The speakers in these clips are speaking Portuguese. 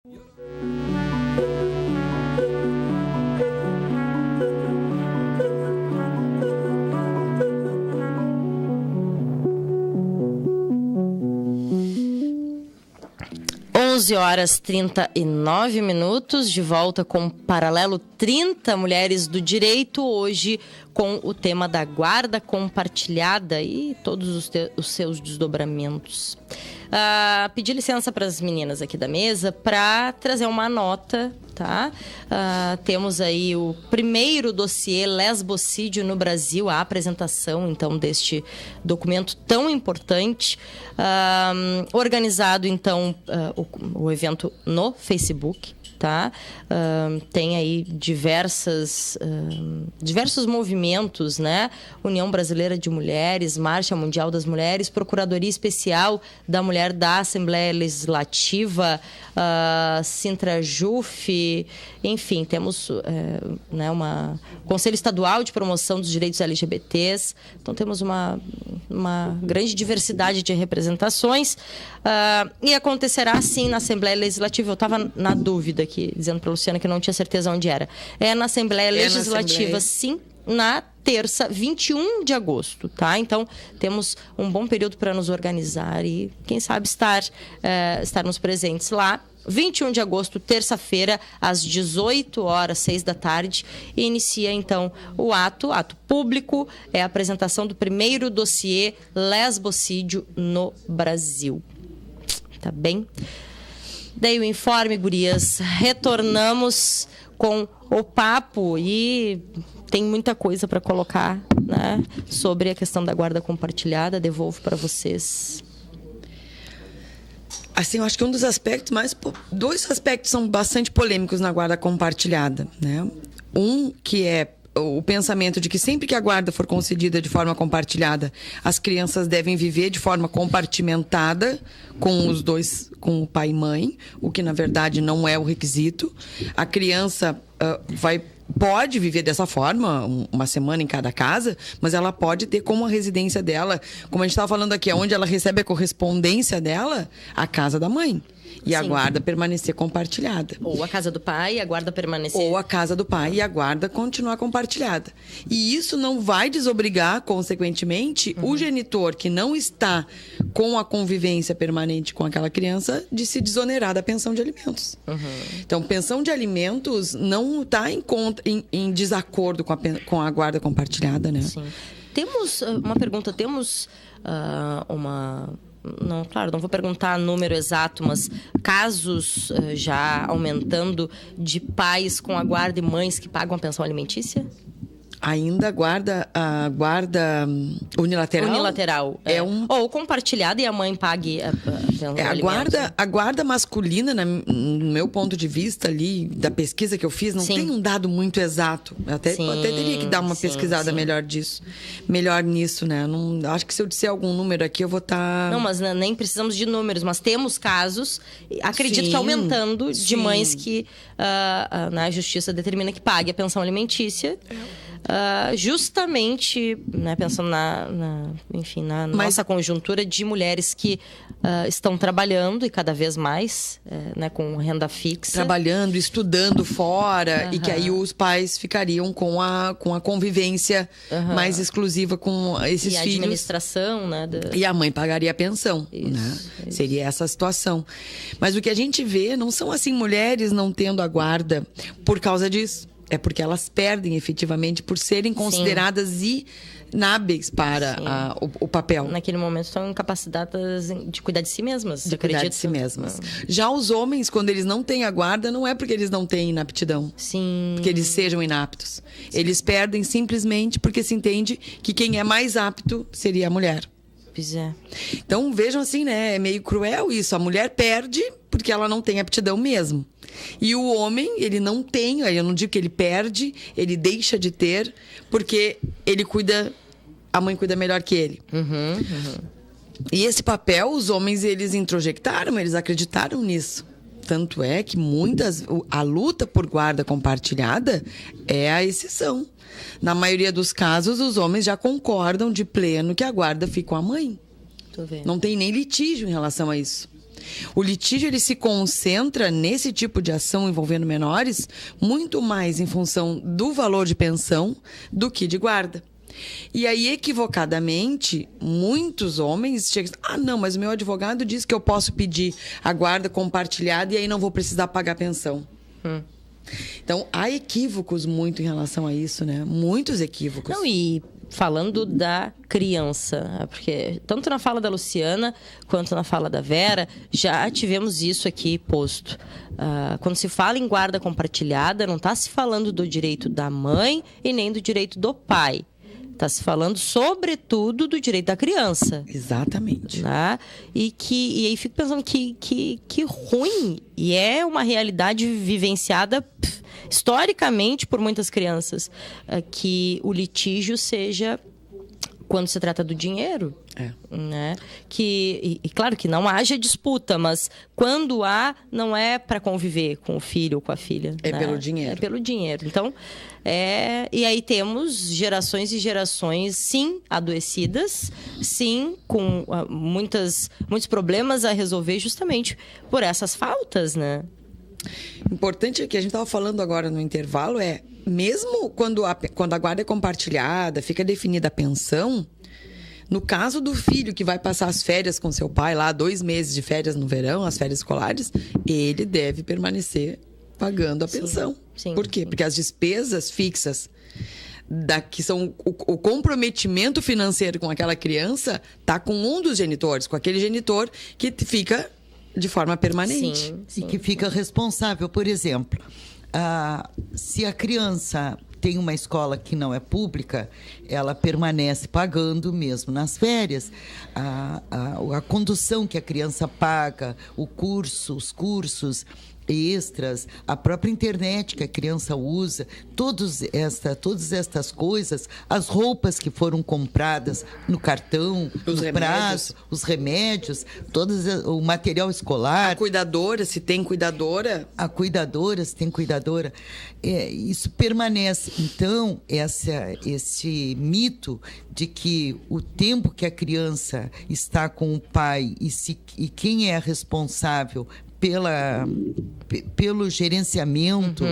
11h39, de volta com Paralelo 30 Mulheres do Direito, hoje com o tema da guarda compartilhada e todos os seus desdobramentos. Pedi licença para as meninas aqui da mesa para trazer uma nota, tá? Temos aí o primeiro dossiê lesbocídio no Brasil, a apresentação, então, deste documento tão importante. Organizado, então, o evento no Facebook, tá? Tem aí diversos movimentos, né? União Brasileira de Mulheres, Marcha Mundial das Mulheres, Procuradoria Especial da Mulher da Assembleia Legislativa, Sintrajuf, enfim, temos Conselho Estadual de Promoção dos Direitos LGBTs, então temos uma grande diversidade de representações, e acontecerá sim na Assembleia Legislativa. Eu estava na dúvida aqui, dizendo para a Luciana que não tinha certeza onde era. É na Assembleia Legislativa, sim, na terça, 21 de agosto, tá? Então, temos um bom período para nos organizar e, quem sabe, estarmos presentes lá. 21 de agosto, terça-feira, às 18 horas, 6 da tarde, e inicia, então, o ato público, é a apresentação do primeiro dossiê lesbocídio no Brasil. Tá bem? Daí o informe, gurias. Retornamos com o papo e tem muita coisa para colocar, né, sobre a questão da guarda compartilhada. Devolvo para vocês. Assim, eu acho que um dos aspectos dois aspectos são bastante polêmicos na guarda compartilhada, né? Um que é o pensamento de que sempre que a guarda for concedida de forma compartilhada, as crianças devem viver de forma compartimentada com os dois, com o pai e mãe, o que na verdade não é o requisito. A criança pode viver dessa forma, uma semana em cada casa, mas ela pode ter como a residência dela, como a gente estava falando aqui, onde ela recebe a correspondência dela, a casa da mãe. E a guarda permanecer compartilhada. Ou a casa do pai e a guarda permanecer. Ou a casa do pai e a guarda continuar compartilhada. E isso não vai desobrigar, consequentemente, o genitor que não está com a convivência permanente com aquela criança de se desonerar da pensão de alimentos. Então, pensão de alimentos não está em desacordo com a guarda compartilhada, né? Sim. Temos uma pergunta, Não, claro, não vou perguntar número exato, mas casos já aumentando de pais com a guarda e mães que pagam a pensão alimentícia? Ainda a guarda unilateral? Unilateral. Ou compartilhada e a mãe pague a guarda masculina, no meu ponto de vista ali, da pesquisa que eu fiz, não tem um dado muito exato. Eu até teria que dar uma pesquisada melhor nisso, né? Não, acho que se eu disser algum número aqui, eu vou estar... Não, mas nem precisamos de números, mas temos casos, acredito que aumentando, de mães que a justiça determina que pague a pensão alimentícia. Justamente, né, pensando na nossa conjuntura de mulheres que estão trabalhando e cada vez mais, né, com renda fixa. Trabalhando, estudando fora, e que aí os pais ficariam com a convivência mais exclusiva com esses filhos. E a administração, né? E a mãe pagaria a pensão, né? Isso. Seria essa a situação. Mas o que a gente vê não são assim mulheres não tendo a guarda por causa disso. É porque elas perdem efetivamente por serem consideradas inábeis para o papel. Naquele momento estão incapacitadas de cuidar de si mesmas. De cuidar de si mesmas. Já os homens, quando eles não têm a guarda, não é porque eles não têm inaptidão. Sim. Porque eles sejam inaptos. Sim. Eles perdem simplesmente porque se entende que quem é mais apto seria a mulher. Pois é. Então, vejam assim, né? É meio cruel isso. A mulher perde porque ela não tem aptidão mesmo. E o homem, ele não tem, eu não digo que ele perde, ele deixa de ter, porque a mãe cuida melhor que ele. E esse papel, os homens, eles introjectaram, eles acreditaram nisso. Tanto é que a luta por guarda compartilhada é a exceção. Na maioria dos casos, os homens já concordam de pleno que a guarda fica com a mãe. Tô vendo. Não tem nem litígio em relação a isso. O litígio ele se concentra nesse tipo de ação envolvendo menores muito mais em função do valor de pensão do que de guarda. E aí, equivocadamente, muitos homens chegam não, mas o meu advogado diz que eu posso pedir a guarda compartilhada e aí não vou precisar pagar pensão. Então, há equívocos muito em relação a isso, né? Muitos equívocos. Não, e falando da criança, porque tanto na fala da Luciana quanto na fala da Vera, já tivemos isso aqui posto. Quando se fala em guarda compartilhada, não está se falando do direito da mãe e nem do direito do pai. Está se falando, sobretudo, do direito da criança. Exatamente. Né? E aí fico pensando que ruim. E é uma realidade vivenciada historicamente por muitas crianças. Que o litígio seja quando se trata do dinheiro. Né? E claro que não haja disputa, mas quando há, não é para conviver com o filho ou com a filha. É, né? pelo dinheiro. É pelo dinheiro. Então, e aí temos gerações e gerações, sim, adoecidas, sim, com muitos problemas a resolver justamente por essas faltas, né? Importante é que a gente estava falando agora no intervalo mesmo quando a guarda é compartilhada, fica definida a pensão, no caso do filho que vai passar as férias com seu pai, lá 2 meses de férias no verão, as férias escolares, ele deve permanecer pagando a pensão. Sim, Por quê? Porque as despesas fixas que são o comprometimento financeiro com aquela criança tá com um dos genitores, com aquele genitor que fica de forma permanente. Sim. E que fica responsável. Por exemplo, se a criança tem uma escola que não é pública, ela permanece pagando mesmo nas férias. A condução que a criança paga, os cursos extras, a própria internet que a criança usa, todas estas coisas, as roupas que foram compradas no cartão, no prazo, os remédios, o material escolar. A cuidadora, se tem cuidadora. Se tem cuidadora. Isso permanece. Então, esse mito de que o tempo que a criança está com o pai e quem é responsável pelo gerenciamento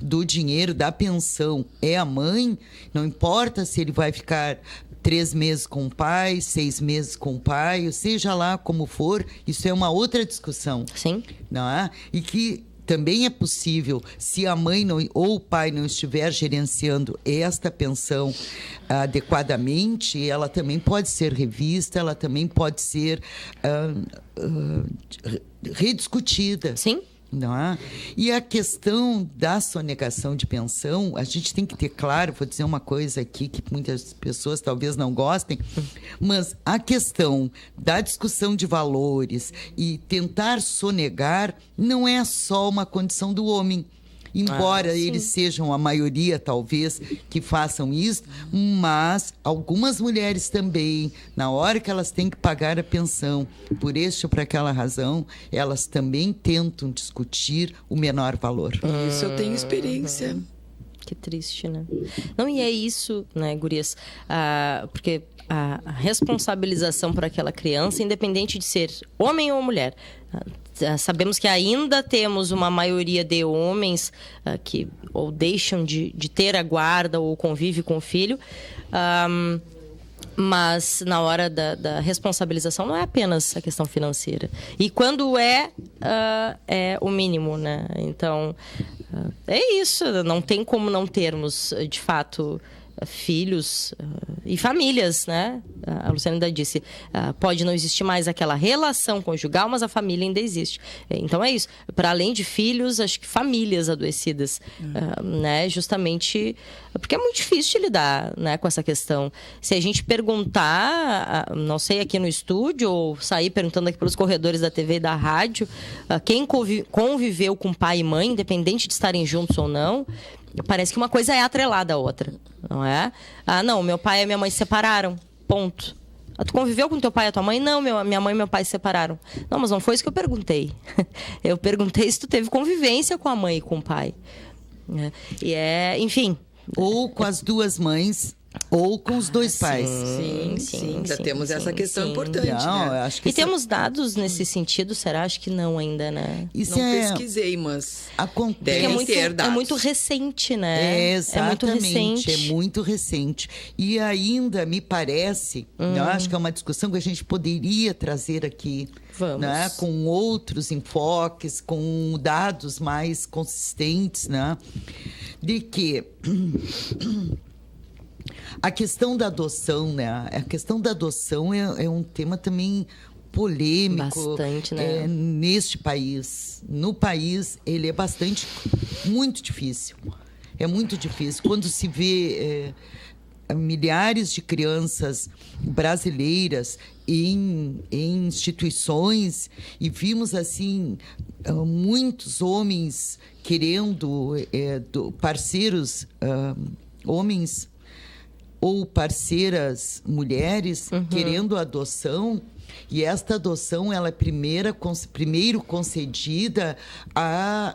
do dinheiro, da pensão, é a mãe, não importa se ele vai ficar 3 meses com o pai, 6 meses com o pai, seja lá como for, isso é uma outra discussão. Sim. Não é? E que também é possível, se a mãe ou o pai não estiver gerenciando esta pensão adequadamente, ela também pode ser revista, ela também pode ser rediscutida. Sim. Não é? E a questão da sonegação de pensão, a gente tem que ter claro, vou dizer uma coisa aqui que muitas pessoas talvez não gostem, mas a questão da discussão de valores e tentar sonegar não é só uma condição do homem. Embora eles sejam a maioria, talvez, que façam isso, mas algumas mulheres também, na hora que elas têm que pagar a pensão, por este ou por aquela razão, elas também tentam discutir o menor valor. Isso eu tenho experiência. Que triste, né? Não, e é isso, né, gurias? Porque a responsabilização por aquela criança, independente de ser homem ou mulher, sabemos que ainda temos uma maioria de homens que ou deixam de ter a guarda ou convive com o filho, mas na hora da responsabilização não é apenas a questão financeira. E quando é o mínimo, né? Então, é isso. Não tem como não termos, de fato, filhos e famílias, né? A Luciana ainda disse, pode não existir mais aquela relação conjugal, mas a família ainda existe. Então é isso. Para além de filhos, acho que famílias adoecidas, né? Justamente porque é muito difícil de lidar, né, com essa questão. Se a gente perguntar, não sei, aqui no estúdio, ou sair perguntando aqui pelos corredores da TV e da rádio, quem conviveu com pai e mãe, independente de estarem juntos ou não, parece que uma coisa é atrelada à outra, não é? Não, meu pai e minha mãe se separaram, ponto. Tu conviveu com teu pai e a tua mãe? Não, minha mãe e meu pai se separaram. Não, mas não foi isso que eu perguntei. Eu perguntei se tu teve convivência com a mãe e com o pai. Enfim. Ou com as duas mães ou com os dois pais. Sim. Ainda temos essa questão importante, Não, né? eu acho que temos dados nesse sentido? Será? Acho que não ainda, né? isso Não pesquisei, mas acontece. devem ter dados. É muito recente, né? Exatamente, é muito recente. E ainda me parece, eu acho que é uma discussão que a gente poderia trazer aqui, Vamos. né, com outros enfoques, com dados mais consistentes, né, de que a questão da adoção, né, a questão da adoção é um tema também polêmico. Bastante, né? Neste país. No país, ele é muito difícil. É muito difícil. Quando se vê milhares de crianças brasileiras em instituições e vimos, assim, muitos homens querendo parceiros, homens ou parceiras mulheres querendo adoção. E esta adoção, ela é primeiro concedida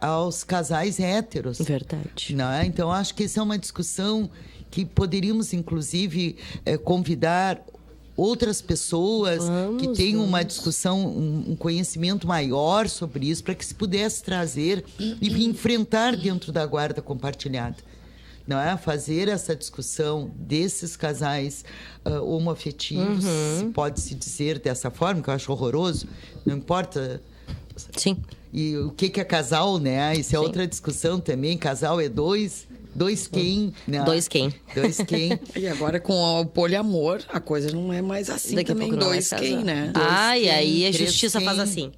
aos casais héteros. Verdade. Né? Então, acho que essa é uma discussão que poderíamos, inclusive, convidar outras pessoas que tenham uma discussão, um conhecimento maior sobre isso, para que se pudesse trazer e enfrentar dentro da guarda compartilhada. Não é? Fazer essa discussão desses casais homoafetivos, pode-se dizer dessa forma, que eu acho horroroso, não importa. Sim. E o que é casal, né? Isso é outra discussão também. Casal é dois quem, né? Dois quem. E agora com o poliamor, a coisa não é mais assim. Daqui também, dois quem, né? E aí a justiça faz assim.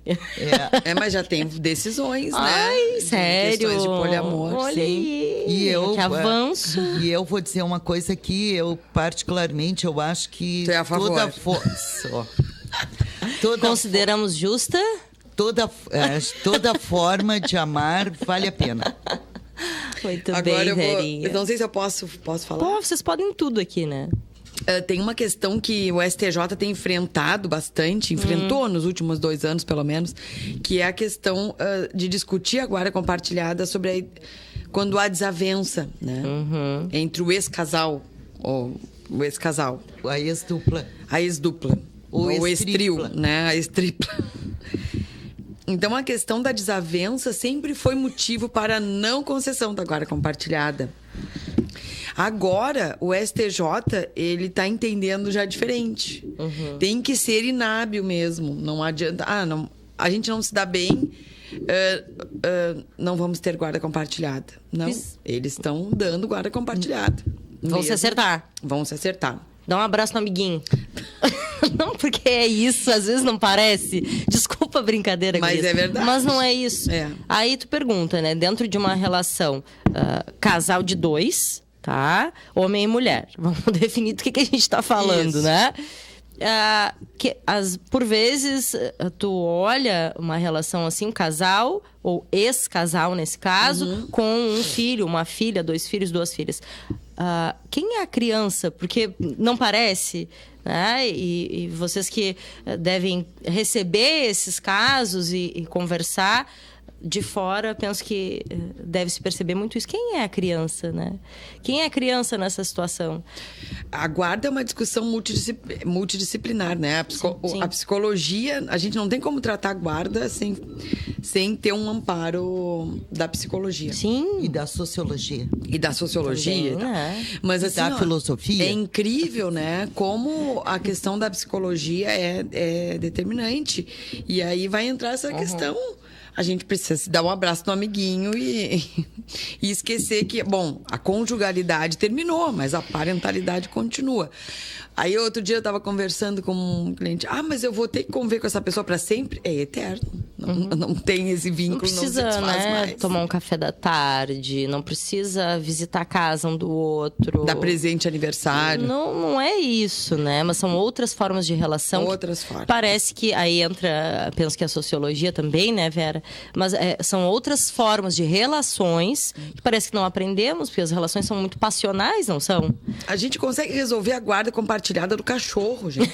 Mas já tem decisões, né? Ai, sério? Questões de poliamor. Olha aí. Que avanço. E eu vou dizer uma coisa aqui, eu particularmente, eu acho que tu é a favor. Consideramos justa? Toda forma de amar vale a pena. Muito agora bem, Verinha. Eu não sei se eu posso falar. Vocês podem tudo aqui, né? Tem uma questão que o STJ tem enfrentou nos últimos 2 anos, pelo menos, que é a questão de discutir a guarda compartilhada sobre quando há desavença, né? Entre o ex-casal, ou o ex-casal. A ex-dupla. A ex-dupla. O ex-trio, né? A ex-tripla. Então, a questão da desavença sempre foi motivo para a não concessão da guarda compartilhada. Agora, o STJ, ele está entendendo já diferente. Tem que ser inábil mesmo. Não adianta... a gente não se dá bem, não vamos ter guarda compartilhada. Não, eles estão dando guarda compartilhada. Vão se acertar. Vão se acertar. Dá um abraço no amiguinho. Não, porque é isso, às vezes não parece. Desculpa a brincadeira, mas Cris, é verdade. Mas não é isso. Aí tu pergunta, né? Dentro de uma relação casal de 2, tá? Homem e mulher. Vamos definir do que a gente tá falando, isso, né? Por vezes, tu olha uma relação assim, um casal, ou ex-casal nesse caso, com um filho, uma filha, 2 filhos, 2 filhas. Quem é a criança? Porque não parece, né? E vocês que devem receber esses casos e conversar de fora, penso que deve se perceber muito isso. Quem é a criança, né? Quem é a criança nessa situação? A guarda é uma discussão multidisciplinar, né? A psicologia, a gente não tem como tratar a guarda sem ter um amparo da psicologia. Sim. E da sociologia. Também, né? Mas assim, da filosofia. É incrível, né? Como a questão da psicologia é determinante. E aí vai entrar essa questão. A gente precisa se dar um abraço no amiguinho e esquecer que, bom, a conjugalidade terminou, mas a parentalidade continua. Aí, outro dia, eu estava conversando com um cliente. Mas eu vou ter que conviver com essa pessoa para sempre? É eterno. Não tem esse vínculo, não se desfaz mais. Tomar um café da tarde, não precisa visitar a casa um do outro. Dar presente aniversário. Não é isso, né? Mas são outras formas de relação. Outras formas. Parece que aí entra, penso que a sociologia também, né, Vera? Mas são outras formas de relações que parece que não aprendemos, porque as relações são muito passionais, não são? A gente consegue resolver a guarda compartilhada do cachorro, gente.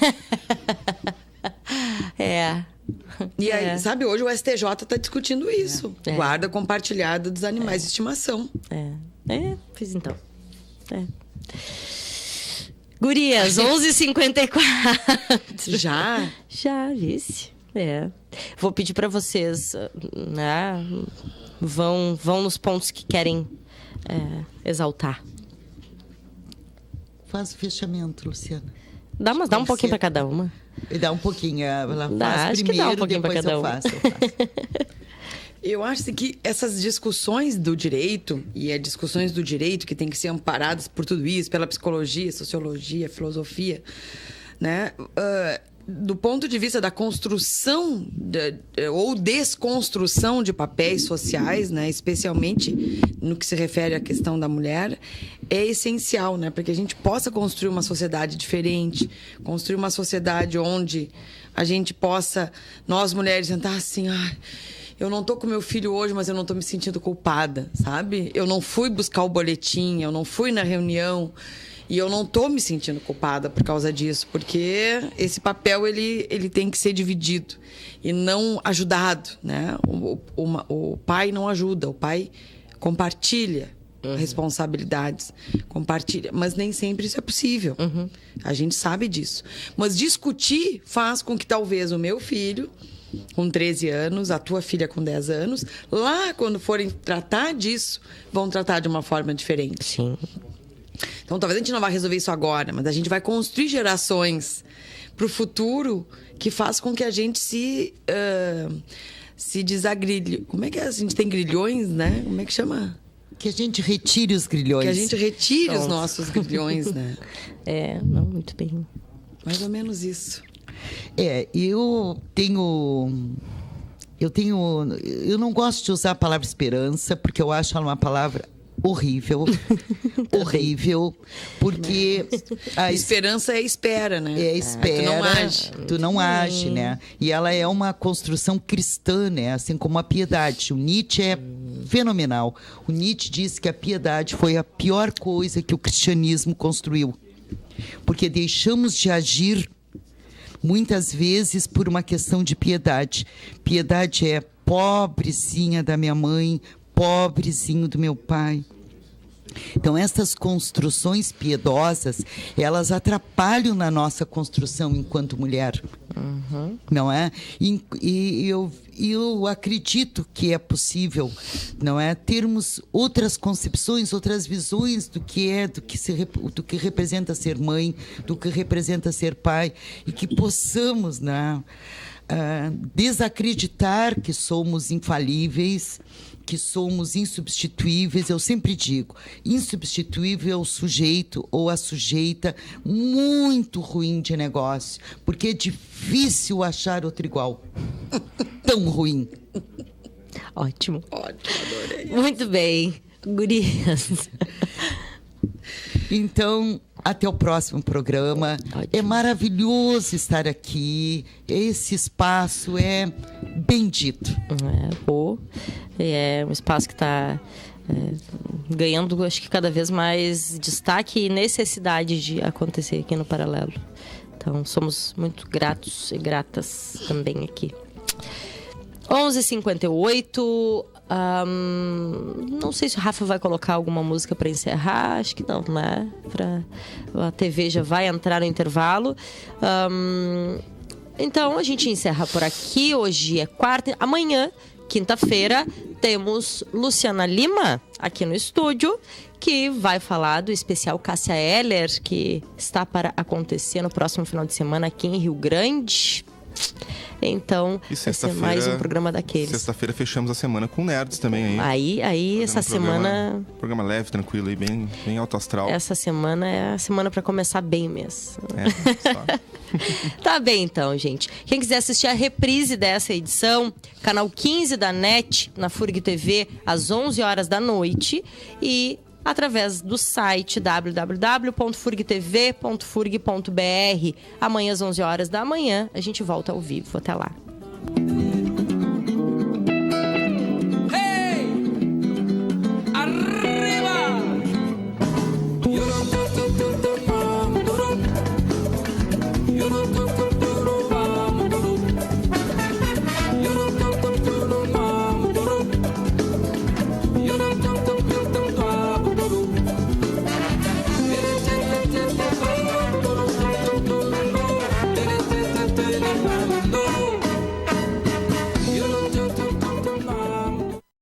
E aí, sabe, hoje o STJ está discutindo isso. Guarda compartilhada dos animais de estimação. Fiz então. Gurias, 11h54. Já? Já, vice. Vou pedir para vocês, né? Vão nos pontos que querem exaltar. Faz o fechamento, Luciana. Dá um pouquinho para cada uma. Dá um pouquinho. Ela faz acho primeiro, que dá um pouquinho para cada uma. Eu faço. Eu acho que essas discussões do direito, e as discussões do direito que têm que ser amparadas por tudo isso, pela psicologia, sociologia, filosofia, né? Do ponto de vista da construção ou desconstrução de papéis sociais, né, especialmente no que se refere à questão da mulher, é essencial, né, para que a gente possa construir uma sociedade diferente, construir uma sociedade onde a gente possa, nós mulheres, sentar assim, eu não tô com meu filho hoje, mas eu não tô me sentindo culpada, sabe? Eu não fui buscar o boletim, eu não fui na reunião. E eu não tô me sentindo culpada por causa disso, porque esse papel ele tem que ser dividido e não ajudado, né? O pai não ajuda, o pai compartilha responsabilidades, compartilha, mas nem sempre isso é possível. A gente sabe disso. Mas discutir faz com que talvez o meu filho com 13 anos, a tua filha com 10 anos, lá quando forem tratar disso, vão tratar de uma forma diferente. Sim. Então, talvez a gente não vá resolver isso agora, mas a gente vai construir gerações para o futuro que faz com que a gente se desagrilhe. Como é que é? A gente tem grilhões, né? Como é que chama? Que a gente retire os grilhões. Que a gente retire os nossos grilhões, né? Não, muito bem. Mais ou menos isso. Eu não gosto de usar a palavra esperança, porque eu acho ela uma palavra horrível. Horrível. Porque a esperança é espera, né? É espera. Tu não age, né? E ela é uma construção cristã, né? Assim como a piedade. O Nietzsche é fenomenal. O Nietzsche diz que a piedade foi a pior coisa que o cristianismo construiu. Porque deixamos de agir muitas vezes por uma questão de piedade. Piedade é pobrezinha da minha mãe, pobrezinho do meu pai. Então, essas construções piedosas, elas atrapalham na nossa construção enquanto mulher. Não é? E eu acredito que é possível, não é, termos outras concepções, outras visões do que representa ser mãe, do que representa ser pai, e que possamos, né, desacreditar que somos infalíveis, que somos insubstituíveis. Eu sempre digo, insubstituível é o sujeito ou a sujeita muito ruim de negócio, porque é difícil achar outro igual. Tão ruim. Ótimo. Adorei. Muito bem, gurias. Então, até o próximo programa. Ótimo. É maravilhoso estar aqui. Esse espaço é bendito. É um espaço que está ganhando, acho que cada vez mais destaque e necessidade de acontecer aqui no Paralelo. Então, somos muito gratos e gratas também aqui. 11h58. Não sei se o Rafa vai colocar alguma música para encerrar. Acho que não, né? A TV já vai entrar no intervalo. Então, a gente encerra por aqui. Hoje é quarta. Amanhã, quinta-feira, temos Luciana Lima aqui no estúdio, que vai falar do especial Cássia Eller, que está para acontecer no próximo final de semana aqui em Rio Grande. Então, vai ser mais um programa daqueles. Sexta-feira fechamos a semana com Nerds também aí essa semana... Programa leve, tranquilo e bem alto astral. Essa semana é a semana para começar bem mesmo. Só. Tá bem então, gente. Quem quiser assistir a reprise dessa edição, canal 15 da NET, na FURG TV, às 11 horas da noite. E através do site www.furgtv.furg.br. Amanhã às 11 horas da manhã, a gente volta ao vivo. Até lá.